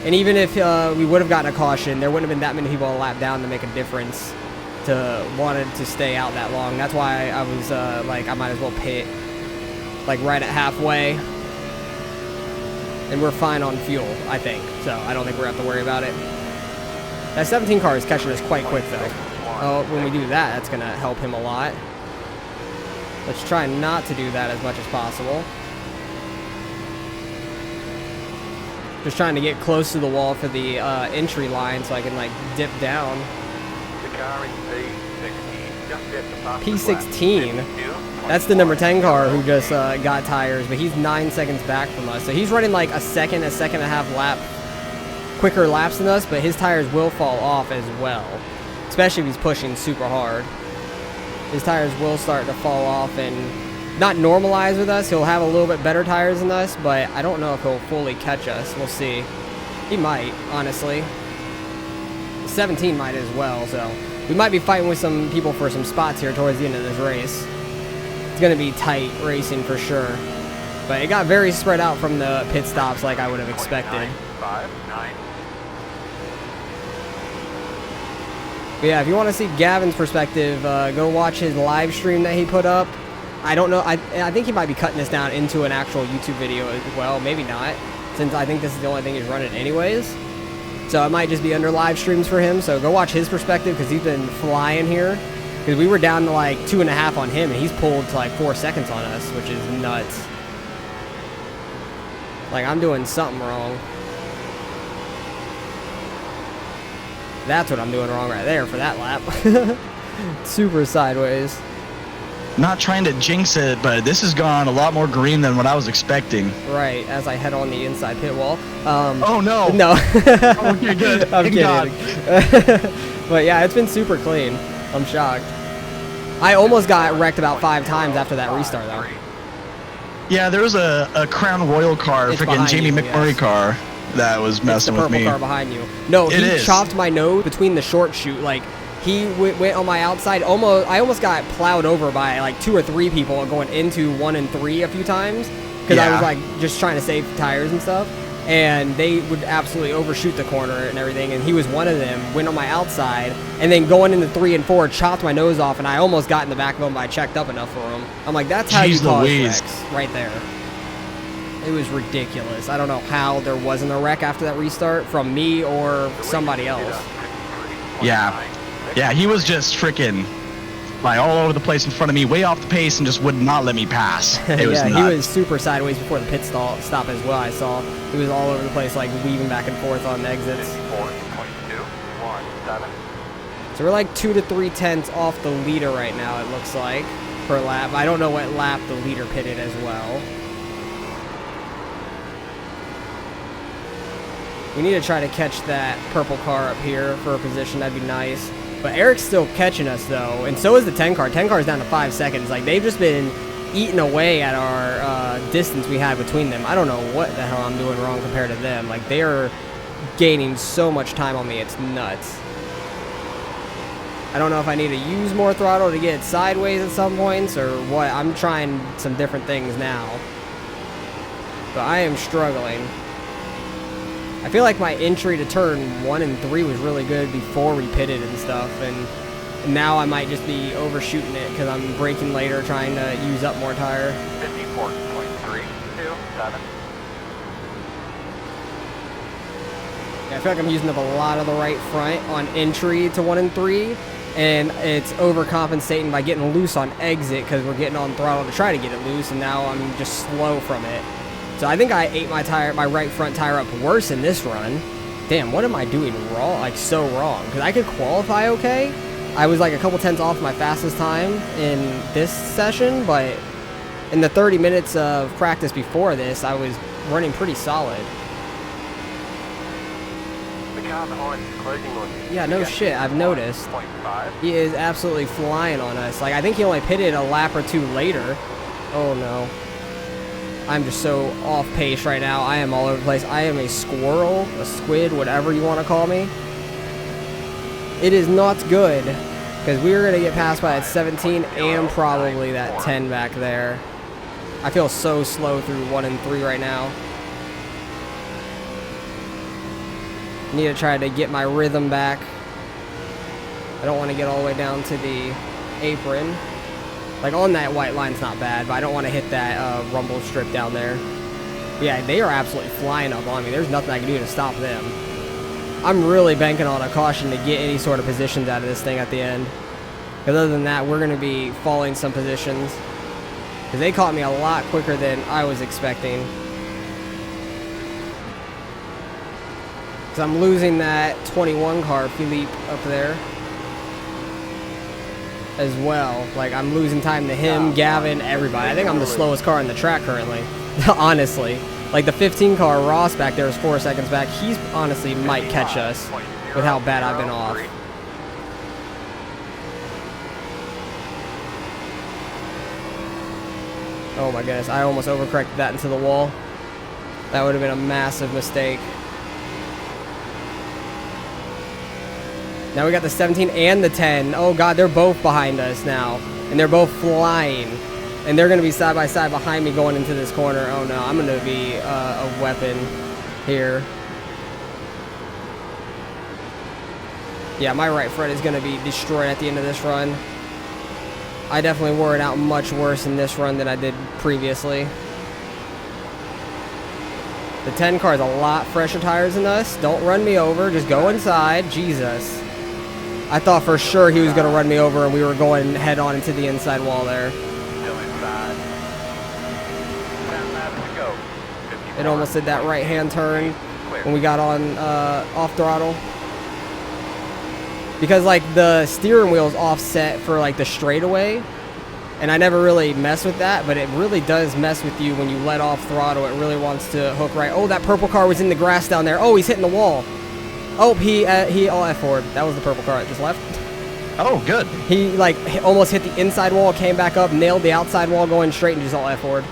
And even if we would have gotten a caution, there wouldn't have been that many people a lap down to make a difference to wanted to stay out that long. That's why I was like, I might as well pit like right at halfway. And we're fine on fuel, I think. So I don't think we're going to have to worry about it. That 17 car is catching us quite quick, though. Oh, when we do that, that's going to help him a lot. Let's try not to do that as much as possible. Just trying to get close to the wall for the entry line so I can, like, dip down. The car in P16 just hit the fastest P16? lap. That's the number 10 car who just got tires, but he's 9 seconds back from us. So he's running like a second and a half lap, quicker laps than us, but his tires will fall off as well, especially if he's pushing super hard. His tires will start to fall off and not normalize with us. He'll have a little bit better tires than us, but I don't know if he'll fully catch us. We'll see. He might, honestly. 17 might as well, so we might be fighting with some people for some spots here towards the end of this race. It's going to be tight racing for sure. But it got very spread out from the pit stops like I would have expected. 5, 9. But yeah, if you want to see Gavin's perspective, go watch his live stream that he put up. I don't know. I think he might be cutting this down into an actual YouTube video as well. Maybe not, since I think this is the only thing he's running anyways. So it might just be under live streams for him. So go watch his perspective because he's been flying here. Because we were down to like 2.5 on him, and he's pulled to like 4 seconds on us, which is nuts. Like, I'm doing something wrong. That's what I'm doing wrong right there for that lap. Super sideways. Not trying to jinx it, but this has gone a lot more green than what I was expecting. Right, as I head on the inside pit wall. Oh, no. No. Oh, you're good. I'm Thank kidding. God. But yeah, it's been super clean. I'm shocked. I almost got wrecked about 5 times after that restart, though. Yeah, there was a Crown Royal car, It's freaking behind Jamie you, McMurray yes. car that was messing It's the with purple me. car behind you. No, It he is. chopped my nose between the short chute. Like, he went on my outside. I almost got plowed over by like 2 or 3 people going into 1 and 3 a few times because I was Yeah. like just trying to save tires and stuff. And they would absolutely overshoot the corner and everything. And he was one of them. Went on my outside, and then going into 3 and 4, chopped my nose off, and I almost got in the back of him, but I checked up enough for him. I'm like, that's how you Jeez cause Louise. wrecks, right there. It was ridiculous. I don't know how there wasn't a wreck after that restart from me or somebody else. Yeah. Yeah, he was just freaking like all over the place in front of me, way off the pace, and just would not let me pass. It was Yeah, nuts. he was super sideways before the pit stop as well. I saw he was all over the place, like weaving back and forth on exits. 54.217. So we're like 2 to 3 tenths off the leader right now. It looks like per lap. I don't know what lap the leader pitted as well. We need to try to catch that purple car up here for a position. That'd be nice. But Eric's still catching us, though, and so is the 10 car. 10 car is down to 5 seconds. Like, they've just been eating away at our distance we had between them. I don't know what the hell I'm doing wrong compared to them. Like, they are gaining so much time on me. It's nuts. I don't know if I need to use more throttle to get it sideways at some points or what. I'm trying some different things now. But I am struggling. I feel like my entry to turn 1 and 3 was really good before we pitted and stuff, and now I might just be overshooting it because I'm braking later trying to use up more tire. 54.327. Yeah, I feel like I'm using up a lot of the right front on entry to 1 and 3, and it's overcompensating by getting loose on exit because we're getting on throttle to try to get it loose, and now I'm just slow from it. So I think I ate my right front tire up worse in this run. Damn, what am I doing wrong? Like, so wrong. Because I could qualify okay. I was like a couple tenths off my fastest time in this session, but in the 30 minutes of practice before this, I was running pretty solid. The car behind is closing on you. Yeah, no shit, I've noticed. 0.5. He is absolutely flying on us. Like, I think he only pitted a lap or 2 later. Oh, no. I'm just so off pace right now. I am all over the place. I am a squirrel, a squid, whatever you want to call me. It is not good because we are going to get passed by that 17 and probably that 10 back there. I feel so slow through 1 and 3 right now. Need to try to get my rhythm back. I don't want to get all the way down to the apron. Like on that white line's not bad, but I don't want to hit that rumble strip down there. Yeah, they are absolutely flying up on me. There's nothing I can do to stop them. I'm really banking on a caution to get any sort of positions out of this thing at the end. Because other than that, we're going to be falling some positions. Because they caught me a lot quicker than I was expecting. Because I'm losing that 21 car, Philippe, up there. As well. Like, I'm losing time to him, Gavin, everybody. I think I'm the slowest car on the track currently. Honestly. Like, the 15 car, Ross, back there is 4 seconds back. He's honestly might catch us with how bad I've been off. Oh my goodness, I almost overcorrected that into the wall. That would have been a massive mistake. Now we got the 17 and the 10. Oh god, they're both behind us now. And they're both flying. And they're going to be side by side behind me going into this corner. Oh no, I'm going to be a weapon here. Yeah, my right front is going to be destroyed at the end of this run. I definitely wore it out much worse in this run than I did previously. The 10 car is a lot fresher tires than us. Don't run me over. Just go inside. Jesus. I thought for sure he was going to run me over and we were going head on into the inside wall there. Still inside. 10 laps to go. It almost did that right-hand turn when we got on off throttle. Because like the steering wheel's offset for like the straightaway, and I never really mess with that, but it really does mess with you when you let off throttle. It really wants to hook right. Oh, that purple car was in the grass down there. Oh, he's hitting the wall. Oh, he all F-forward. That was the purple car that just left. Oh, good. He like almost hit the inside wall, came back up, nailed the outside wall going straight, and just all F-forward.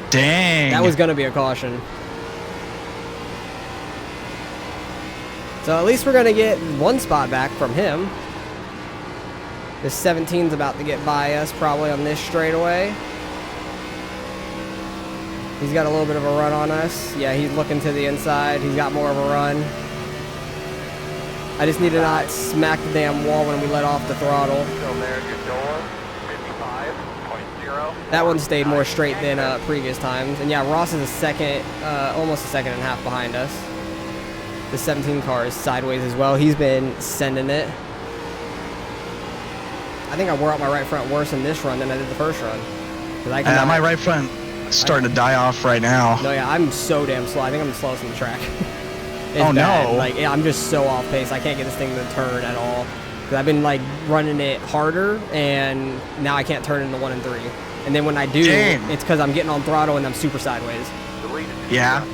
Dang. That was gonna be a caution. So at least we're going to get one spot back from him. This 17's about to get by us probably on this straightaway. He's got a little bit of a run on us. Yeah, he's looking to the inside. He's got more of a run. I just need to not smack the damn wall when we let off the throttle. Still there at your door. 55.0. That one stayed more straight than previous times. And yeah, Ross is a second, almost a second and a half behind us. The 17 car is sideways as well. He's been sending it. I think I wore out my right front worse in this run than I did the first run. My right front is starting to die off right now. No, yeah, I'm so damn slow. I think I'm the slowest on the track. Oh, bad. no. Like, yeah, I'm just so off pace. I can't get this thing to turn at all. Because I've been, like, running it harder, and now I can't turn into 1 and 3. And then when I do, it's because I'm getting on throttle and I'm super sideways. Yeah.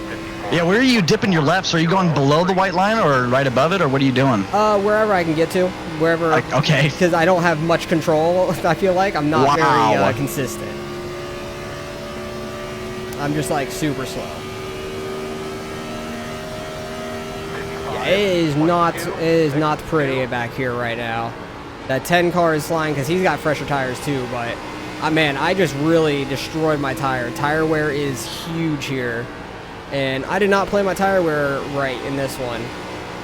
Yeah, where are you dipping your lefts? Are you going below the white line or right above it, or what are you doing? Wherever I can get to. Wherever. Okay. Because I don't have much control, I feel like. I'm not very consistent. I'm just, like, super slow. Yeah, it is not pretty back here right now. That 10 car is flying because he's got fresher tires too, but, man, I just really destroyed my tire. Tire wear is huge here. And I did not play my tire wear right in this one.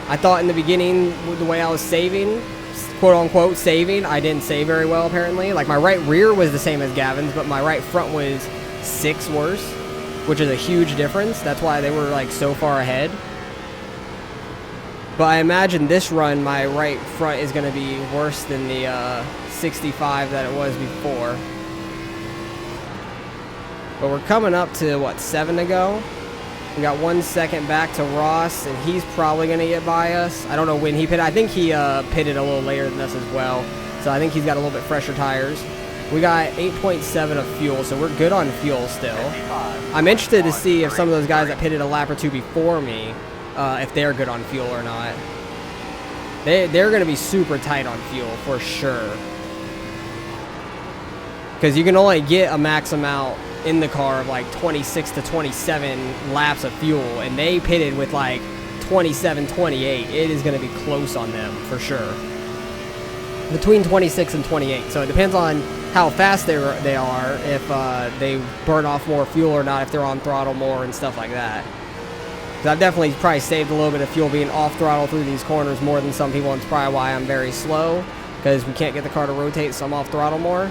I thought in the beginning, with the way I was saving, quote-unquote saving, I didn't save very well, apparently. Like, my right rear was the same as Gavin's, but my right front was 6 worse, which is a huge difference. That's why they were, like, so far ahead. But I imagine this run, my right front is going to be worse than the 65 that it was before. But we're coming up to, what, 7 to go? We got 1 second back to Ross, and he's probably going to get by us. I don't know when he pitted. I think he pitted a little later than us as well. So I think he's got a little bit fresher tires. We got 8.7 of fuel, so we're good on fuel still. I'm interested to see if some of those guys that pitted a lap or two before me, if they're good on fuel or not. They're going to be super tight on fuel for sure. Because you can only get a max amount in the car of like 26 to 27 laps of fuel, and they pitted with like 27, 28. It is going to be close on them for sure. Between 26 and 28. So it depends on how fast they are, if they burn off more fuel or not, if they're on throttle more and stuff like that. Because I've definitely probably saved a little bit of fuel being off throttle through these corners more than some people, and it's probably why I'm very slow, because we can't get the car to rotate, so I'm off throttle more.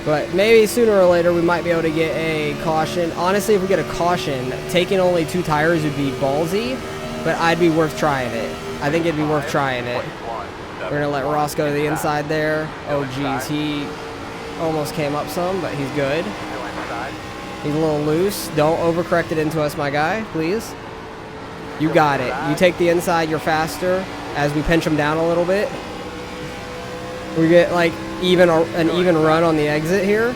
But maybe sooner or later we might be able to get a caution. Honestly, if we get a caution, taking only 2 tires would be ballsy, but I'd be worth trying it. I think it'd be worth trying it. We're going to let Ross go to the inside there. Oh, geez, he almost came up some, but he's good. He's a little loose. Don't overcorrect it into us, my guy, please. You got it. You take the inside, you're faster. As we pinch him down a little bit, we get like an even run on the exit here,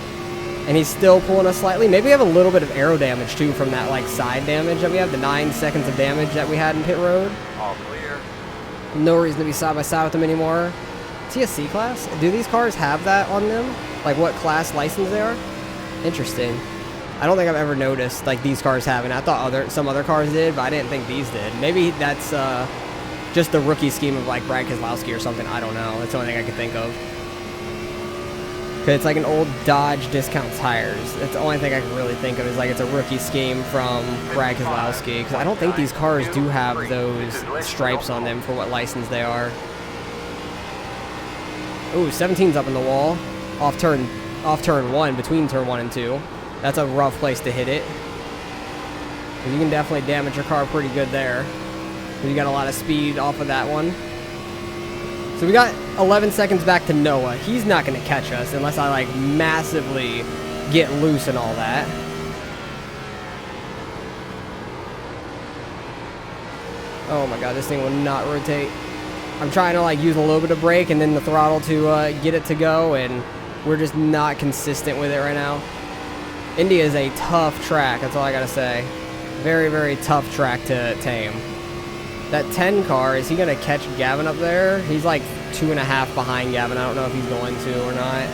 and he's still pulling us slightly. Maybe we have a little bit of aero damage too from that like side damage that we have, the 9 seconds of damage that we had in pit road. All clear. No reason to be side by side with them anymore. Is he a C class? Do these cars have that on them? Like what class license they are? Interesting. I don't think I've ever noticed like these cars having. I thought some other cars did, but I didn't think these did. Maybe that's just the rookie scheme of like Brad Keselowski or something. I don't know. That's the only thing I could think of. Cause it's like an old Dodge discount tires. That's the only thing I can really think of is like it's a rookie scheme from Brad Keselowski. Because I don't think these cars do have those stripes on them for what license they are. Ooh, 17's up in the wall. Off turn 1, between turn 1 and 2. That's a rough place to hit it. You can definitely damage your car pretty good there. You got a lot of speed off of that one. So we got 11 seconds back to Noah. He's not going to catch us unless I like massively get loose and all that. Oh my god, this thing will not rotate. I'm trying to like use a little bit of brake and then the throttle to get it to go, and we're just not consistent with it right now. Indy is a tough track, that's all I gotta say. Very, very tough track to tame. That 10 car, is he going to catch Gavin up there? He's like 2.5 behind Gavin. I don't know if he's going to or not.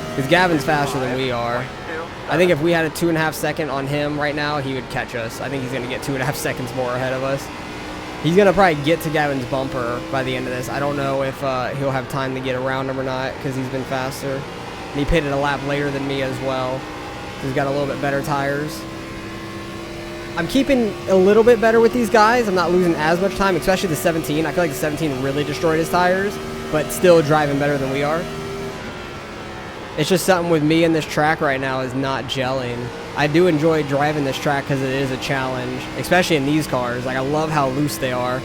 Because Gavin's faster than we are. I think if we had a 2.5 second on him right now, he would catch us. I think he's going to get 2.5 seconds more ahead of us. He's going to probably get to Gavin's bumper by the end of this. I don't know if he'll have time to get around him or not because he's been faster. And he pitted a lap later than me as well. He's got a little bit better tires. I'm keeping a little bit better with these guys. I'm not losing as much time, especially the 17. I feel like the 17 really destroyed his tires, but still driving better than we are. It's just something with me and this track right now is not gelling. I do enjoy driving this track because it is a challenge, especially in these cars. Like I love how loose they are.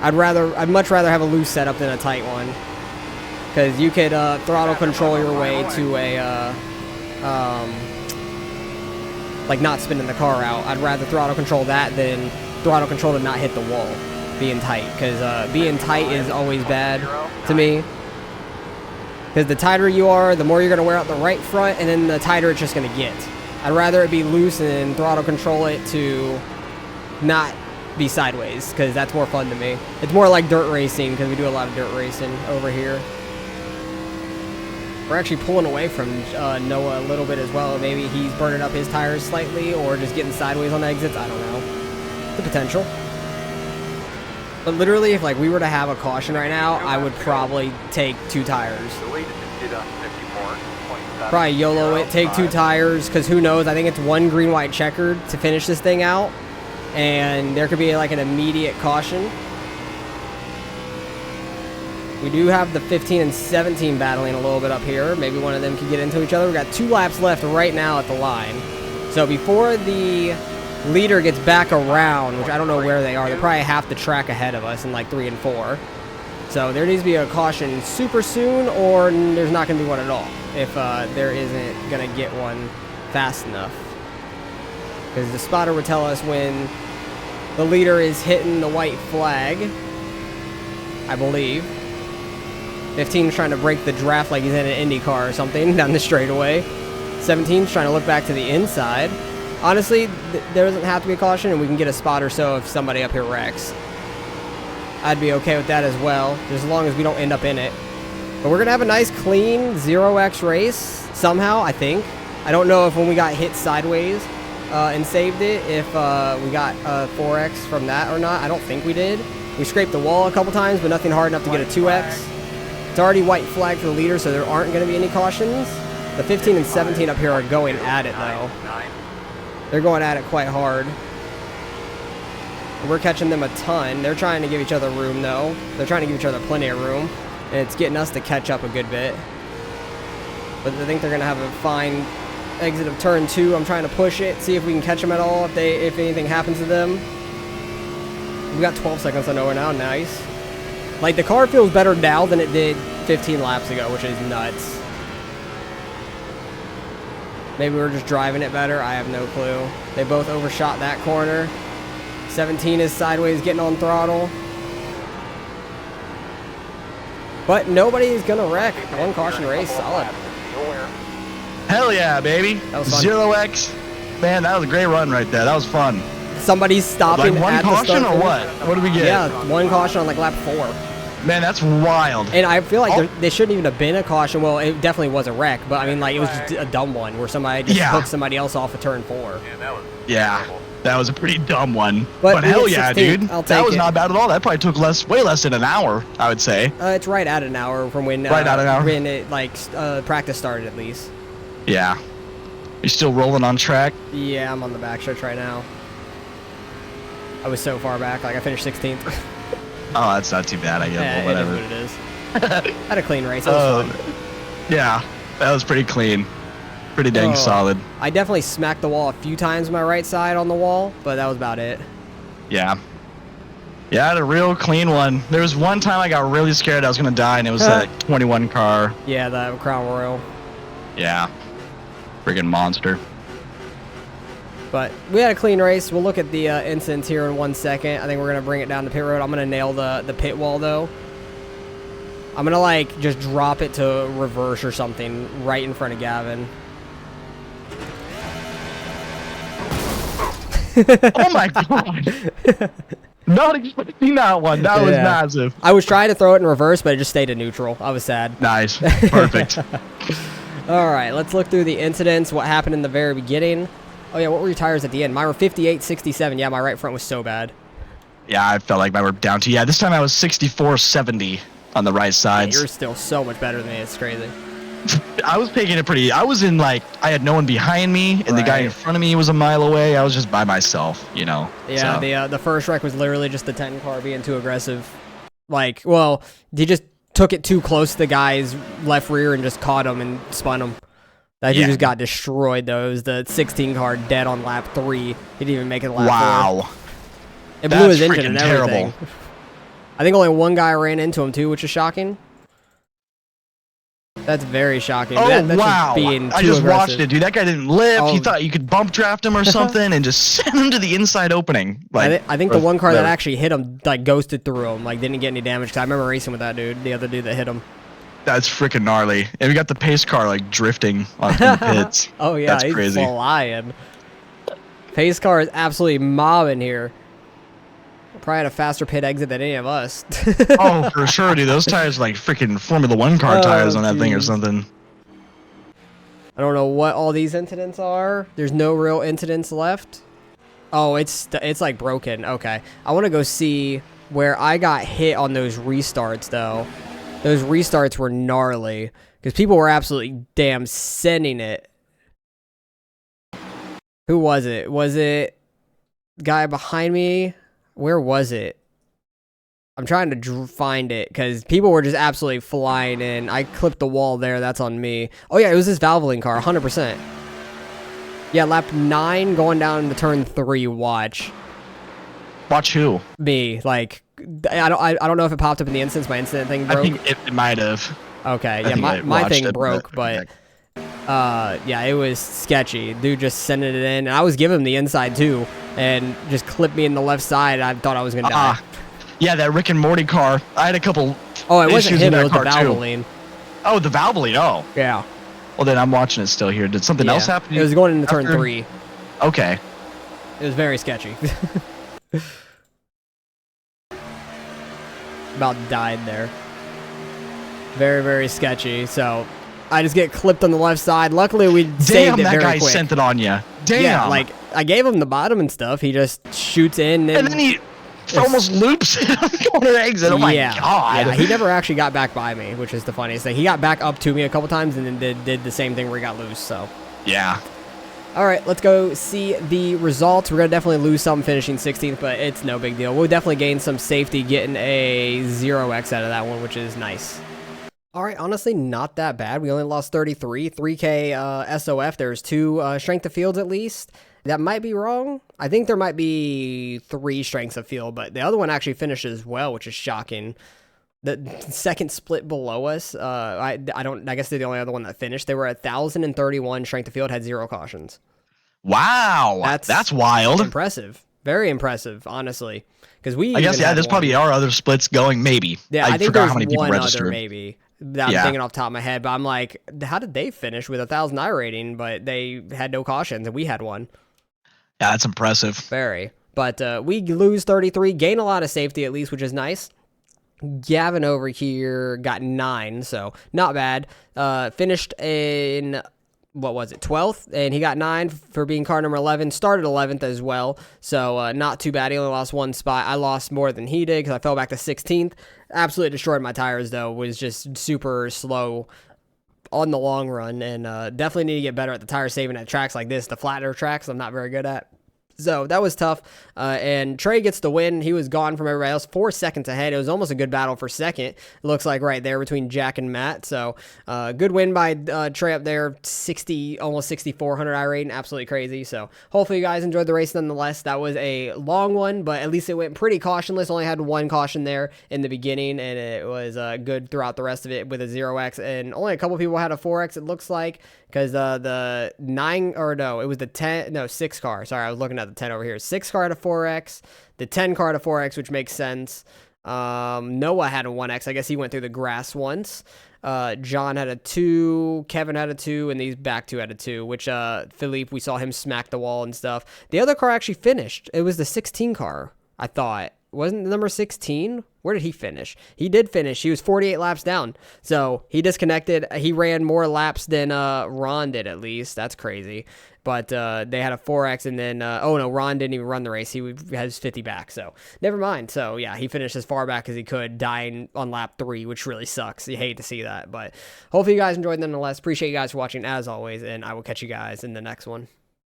I'd much rather have a loose setup than a tight one, because you could throttle control your way to a like not spinning the car out. I'd rather throttle control that than throttle control to not hit the wall being tight, because being tight is always bad to me, because the tighter you are, the more you're going to wear out the right front, and then the tighter it's just going to get. I'd rather it be loose and throttle control it to not be sideways, because that's more fun to me. It's more like dirt racing, because we do a lot of dirt racing over here. We're actually pulling away from Noah a little bit as well. Maybe he's burning up his tires slightly or just getting sideways on the exits. I don't know. The potential. But literally, if like we were to have a caution right now, I would probably take 2 tires. Probably YOLO it, take 2 tires, because who knows? I think it's 1 green, white, checkered to finish this thing out. And there could be like an immediate caution. We do have the 15 and 17 battling a little bit up here. Maybe one of them could get into each other. We've got 2 laps left right now at the line. So before the leader gets back around, which I don't know where they are, they're probably half the track ahead of us in like 3 and 4. So there needs to be a caution super soon, or there's not going to be one at all if there isn't going to get one fast enough. Because the spotter would tell us when the leader is hitting the white flag, I believe. 15's trying to break the draft like he's in an Indy car or something down the straightaway. 17's trying to look back to the inside. Honestly, there doesn't have to be a caution, and we can get a spot or so if somebody up here wrecks. I'd be okay with that as well, just as long as we don't end up in it. But we're going to have a nice, clean 0x race somehow, I think. I don't know if when we got hit sideways and saved it, if we got 4x from that or not. I don't think we did. We scraped the wall a couple times, but nothing hard enough to get a 2X. It's already white flag for the leader, so there aren't going to be any cautions. The 15 and 17 up here are going at it, though. They're going at it quite hard. We're catching them a ton. They're trying to give each other room, though. They're trying to give each other plenty of room, and it's getting us to catch up a good bit. But I think they're going to have a fine exit of turn 2. I'm trying to push it, see if we can catch them at all, if anything happens to them. We got 12 seconds on nowhere now. Nice. Like, the car feels better now than it did 15 laps ago, which is nuts. Maybe we're just driving it better. I have no clue. They both overshot that corner. 17 is sideways getting on throttle. But nobody is going to wreck. One caution race. Solid. Hell yeah, baby. That was fun. 0x. Man, that was a great run right there. That was fun. Somebody's stopping like one at caution the or what? What did we get? Yeah, one caution on like lap 4. Man, that's wild. And I feel like they shouldn't even have been a caution. Well, it definitely was a wreck, but I mean, like, it was just a dumb one where somebody just hooked somebody else off of turn 4. Yeah, that was a pretty dumb one. But But hell yeah, 16th, dude. I'll take That was it. not bad at all. That probably took way less than an hour, I would say. It's right at an hour from when Right at an hour. when it like practice started at least. Yeah. You still rolling on track? Yeah, I'm on the back stretch right now. I was so far back, like I finished 16th. Oh, that's not too bad, I guess. Yeah, Well, it is whatever. what it is. Had a clean race. That was fun. Yeah, that was pretty clean. Pretty dang Oh. solid. I definitely smacked the wall a few times on my right side on the wall, but that was about it. Yeah. Yeah, I had a real clean one. There was one time I got really scared I was going to die, and it was that 21 car. Yeah, the Crown Royal. Yeah. Friggin' monster. But we had a clean race. We'll look at the incidents here in 1 second. I think we're going to bring it down the pit road. I'm going to nail the pit wall, though. I'm going to, like, just drop it to reverse or something right in front of Gavin. Oh, my God. Not expecting that one. That was massive. I was trying to throw it in reverse, but it just stayed in neutral. I was sad. Nice. Perfect. All right, let's look through the incidents, what happened in the very beginning. Oh, yeah, what were your tires at the end? Mine were 58, 67. Yeah, my right front was so bad. Yeah, I felt like mine were down to, this time I was 64, 70 on the right sides. Yeah, you're still so much better than me. It's crazy. I was taking it pretty, I was in like, I had no one behind me, and the guy in front of me was a mile away. I was just by myself, you know. Yeah, so. the first wreck was literally just the 10 car being too aggressive. Like, well, he just took it too close to the guy's left rear and just caught him and spun him. That dude just got destroyed, though. It was the 16 car dead on lap 3. He didn't even make it lap 4. It blew his engine and everything. Terrible. I think only one guy ran into him, too, which is shocking. That's very shocking. Oh, that's wow. Just being I too just aggressive. watched it, dude. That guy didn't lift. He thought you could bump draft him or something and just send him to the inside opening. Like, I think the one car that actually hit him, like, ghosted through him. Like, didn't get any damage. 'Cause I remember racing with that dude, the other dude that hit him. That's freaking gnarly. And we got the pace car, like, drifting on the pits. Oh, yeah. That's he's crazy. Flying. Pace car is absolutely mobbing here. Probably had a faster pit exit than any of us. Oh, for sure, dude. Those tires are like freaking Formula 1 car tires on that thing or something. I don't know what all these incidents are. There's no real incidents left. Oh, it's like broken. Okay. I want to go see where I got hit on those restarts, though. Those restarts were gnarly because people were absolutely damn sending it. Who was it? Was it the guy behind me? Where was it? I'm trying to find it because people were just absolutely flying in. I clipped the wall there. That's on me. Oh, yeah, it was this Valvoline car, 100%. Yeah, lap 9 going down to turn 3. Watch. Watch who? Me. Like, I don't know if it popped up in the instance. My incident thing broke. I think it might have. Okay, yeah, my thing broke, but yeah, it was sketchy. Dude just sending it in, and I was giving him the inside too, and just clipped me in the left side. I thought I was gonna die. Yeah, that Rick and Morty car. I had a couple. Oh, it wasn't him. It was the car, Valvoline. Oh, the Valvoline. Oh. Yeah. Well, then I'm watching it still here. Did something else happen? It was going into turn 3. Okay. It was very sketchy. About died there. Very, very sketchy. So I just get clipped on the left side. Luckily, we saved it very quick. Damn, that guy sent it on you. Damn. Yeah, like, I gave him the bottom and stuff. He just shoots in. And then he almost loops corner exit. Oh my god. Yeah, he never actually got back by me, which is the funniest thing. He got back up to me a couple times and then did the same thing where he got loose. So Yeah. all right, let's go see the results. We're going to definitely lose some finishing 16th, but it's no big deal. We'll definitely gain some safety getting a 0x out of that one, which is nice. All right, honestly, not that bad. We only lost 33, 3K SOF. There's 2 strength of fields at least. That might be wrong. I think there might be 3 strengths of field, but the other one actually finished as well, which is shocking. The second split below us, I guess they're the only other one that finished. They were at 1,031 strength of field, had 0 cautions. Wow. That's wild. Impressive. Very impressive, honestly. Because I guess, yeah, there's probably are other splits going, maybe. Yeah, I think forgot there's how many people one registered. other, maybe. That I'm thinking off the top of my head, but I'm like, how did they finish with 1,000 I rating, but they had no cautions, and we had one? Yeah, that's impressive. Very. But we lose 33, gain a lot of safety at least, which is nice. Gavin over here got 9, so not bad. Finished in, what was it, 12th? And he got 9 for being car number 11. Started 11th as well, so not too bad. He only lost 1 spot. I lost more than he did because I fell back to 16th. Absolutely destroyed my tires, though. Was just super slow on the long run, and definitely need to get better at the tire saving at tracks like this. The flatter tracks I'm not very good at. So that was tough, and Trey gets the win. He was gone from everybody else, 4 seconds ahead. It was almost a good battle for second. It looks like right there between Jack and Matt. So good win by Trey up there, 60, almost 6,400 I rating, absolutely crazy. So hopefully you guys enjoyed the race nonetheless. That was a long one, but at least it went pretty cautionless. Only had 1 caution there in the beginning, and it was good throughout the rest of it with a 0x, and only a couple people had a 4x, it looks like, because the 9, or no, it was the 10, no, 6 car. Sorry, I was looking at the 10 over here. 6 car had a 4x, the 10 car had a 4x, which makes sense. Noah had a 1x. I guess he went through the grass once. John had a 2, Kevin had a 2, and these back 2 had a 2, which Philippe, we saw him smack the wall and stuff. The other car actually finished. It was the 16 car, I thought. Wasn't the number 16? Where did he finish? He did finish. He was 48 laps down. So he disconnected. He ran more laps than Ron did, at least. That's crazy. But they had a 4X, and then, oh no, Ron didn't even run the race. He has 50 back, so never mind. So yeah, he finished as far back as he could, dying on lap 3, which really sucks. You hate to see that, but hopefully you guys enjoyed nonetheless. Appreciate you guys for watching as always, and I will catch you guys in the next one.